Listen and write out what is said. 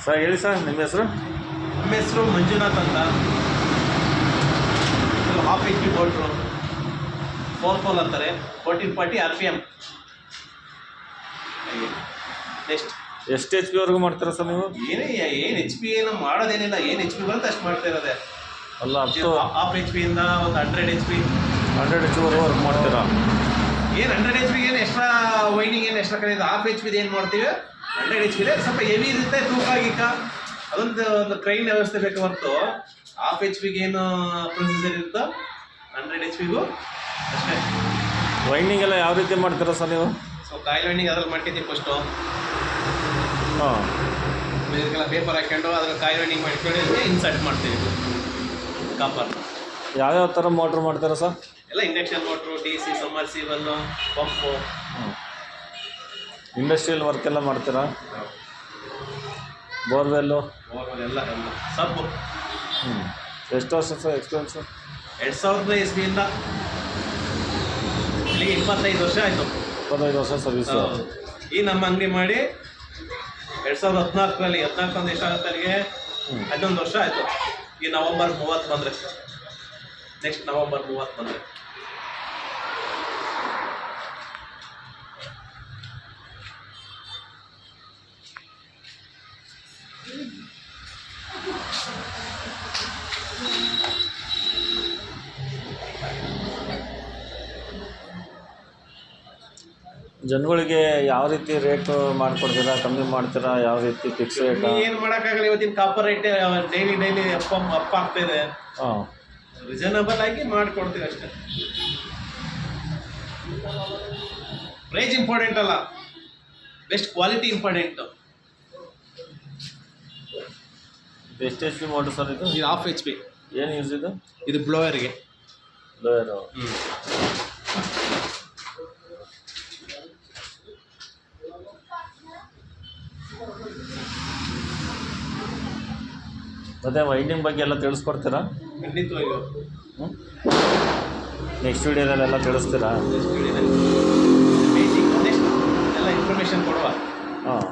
Sir ಹೇಳಿ sir, ನಿಮ್ಮ ಹೆಸರು? ನಮ್ಮ ಹೆಸರು ಮಂಜುನಾಥ್ ಅಂತ. ಹಾಫ್ HP ಮೋಟ್ರು, 4 ಪೋಲ್ ಅಂತಾರೆ, 1440 RPM. ನೆಕ್ಸ್ಟ್ ಎಷ್ಟು HP ವರೆಗೂ ಮಾಡ್ತೀರಾ ಸರ್ ನೀವು? ಏನು HP ಏನು ಮಾಡೋದೇನಿಲ್ಲ, ಏನು HP ಬರುತ್ತೆ ಅಷ್ಟು ಮಾಡ್ತಾ ಇರೋದೆ. ಅಲ್ಲ ಹಾಫ್ HP ಇಂದ ಒಂದು 100 HP. 100 HP ವರೆಗೂ ವರ್ಕ್ ಮಾಡ್ತೀರಾ? ಏನು 100 HP ಏನು ಎಕ್ಸ್ಟ್ರಾ ವೈಂಡಿಂಗ್ ಏನು ಎಕ್ಸ್ಟ್ರಾ ಕಡೆ ಹಾಫ್ HP ಏನು ಮಾಡ್ತೀವಿ, 100 HP ಸ್ವಲ್ಪ ಹೆವಿ ಇರುತ್ತೆ, ತೂಕ ಗೀಕ ಒಂದು ಕ್ರೈನ್ ವ್ಯವಸ್ಥೆ ಬೇಕು ಹೊರತು ಹಾಫ್ HP ಏನು ಪ್ರೊಸೀಜರ್ ಇರುತ್ತೋ 100 HP ಅಷ್ಟೇ. ವೈಂಡಿಂಗ್ ಎಲ್ಲ ಯಾವ ರೀತಿ ಮಾಡ್ತೀರಾ ಸರ್ ನೀವು? ಸೊ ಕಾಯಿಲ್ ವೈಂಡಿಂಗ್ ಅದ್ರಲ್ಲಿ ಮಾಡ್ಕೊತೀವಿ ಫಸ್ಟು. ಹಾಂ, ಇದಕ್ಕೆಲ್ಲ ಪೇಪರ್ ಹಾಕ್ಕೊಂಡು ಅದ್ರಲ್ಲಿ ಕಾಯಿಲ್ ವೈಂಡಿಂಗ್ ಮಾಡ್ಕೊಂಡು ಇನ್ಸರ್ಟ್ ಮಾಡ್ತೀವಿ ಕಾಪರ್. ಯಾವ್ಯಾವ ಥರ ಮೋಟ್ರ್ ಮಾಡ್ತೀರಾ ಸರ್? ಎಲ್ಲ induction motor, DC, submersible, pump. Industrial work ಎಲ್ಲ ಮಾಡ್ತೀರಾ? ಬೋರ್ವೆಲ್ಲು ಎಲ್ಲ ಸಬ್ಬು. ಎಷ್ಟು ವರ್ಷ ಸರ್ ಎಕ್ಸ್ಪೀರಿಯನ್ಸು? 2000 ಇಸ್ವಿಯಿಂದ ಇಲ್ಲಿಗೆ 25 ವರ್ಷ ಆಯಿತು. 25 ವರ್ಷ ಸರ್ವಿಸು. ಈ ನಮ್ಮ ಅಂಗಡಿ ಮಾಡಿ 2014ರಲ್ಲಿ 14 ಎಷ್ಟಾಗುತ್ತೆ ಅಲ್ಲಿಗೆ 11 ವರ್ಷ ಆಯಿತು. ಈ ನವಂಬರ್ 30 ಬಂದರೆ, ನೆಕ್ಸ್ಟ್ ನವಂಬರ್ 30 ಬಂದರೆ ಜನಗಳಿಗೆ ಯಾವ ರೀತಿ ರೇಟ್ ಮಾಡಿಕೊಡ್ತೀರಾ? ಕಮ್ಮಿ ಮಾಡ್ತೀರಾ? ಯಾವ ರೀತಿ ಫಿಕ್ಸ್ ರೇಟ್? ಏನು ಮಾಡೋಕ್ಕಾಗಲ್ಲ, ಇವತ್ತಿನ ಕಾಪರ್ ರೇಟ್ ಡೈಲಿ ಅಪ್ ಆಗ್ತಾ ಇದೆ. ಹಾಂ, ರೀಸನಬಲ್ ಆಗಿ ಮಾಡಿಕೊಡ್ತೀವಿ ಅಷ್ಟೇ. ಪ್ರೈಸ್ ಇಂಪಾರ್ಟೆಂಟ್ ಅಲ್ಲ, ಬೆಸ್ಟ್ ಕ್ವಾಲಿಟಿ ಇಂಪಾರ್ಟೆಂಟು. ಎಷ್ಟು HP ಮೋಟ್ರ್ ಸರ್ ಇದು? ಇದು ಹಾಫ್ HP. ಏನು ಯೂಸ್ ಇದು? ಇದು ಬ್ಲೋಯರ್ಗೆ. ಬ್ಲೋಯರು. ಮತ್ತೆ ವೈಂಡಿಂಗ್ ಬಗ್ಗೆ ಎಲ್ಲ ತಿಳಿಸ್ಕೊಡ್ತೀರಾ? ಖಂಡಿತವಾಗಿಯೂ ನೆಕ್ಸ್ಟ್ ವಿಡಿಯೋದಲ್ಲೆಲ್ಲ ತಿಳಿಸ್ತೀರಾ? ಬೇಸಿಕ್ ನೆಕ್ಸ್ಟ್ ಎಲ್ಲ ಇನ್ಫಾರ್ಮೇಷನ್ ಕೊಡುವ. ಹಾಂ.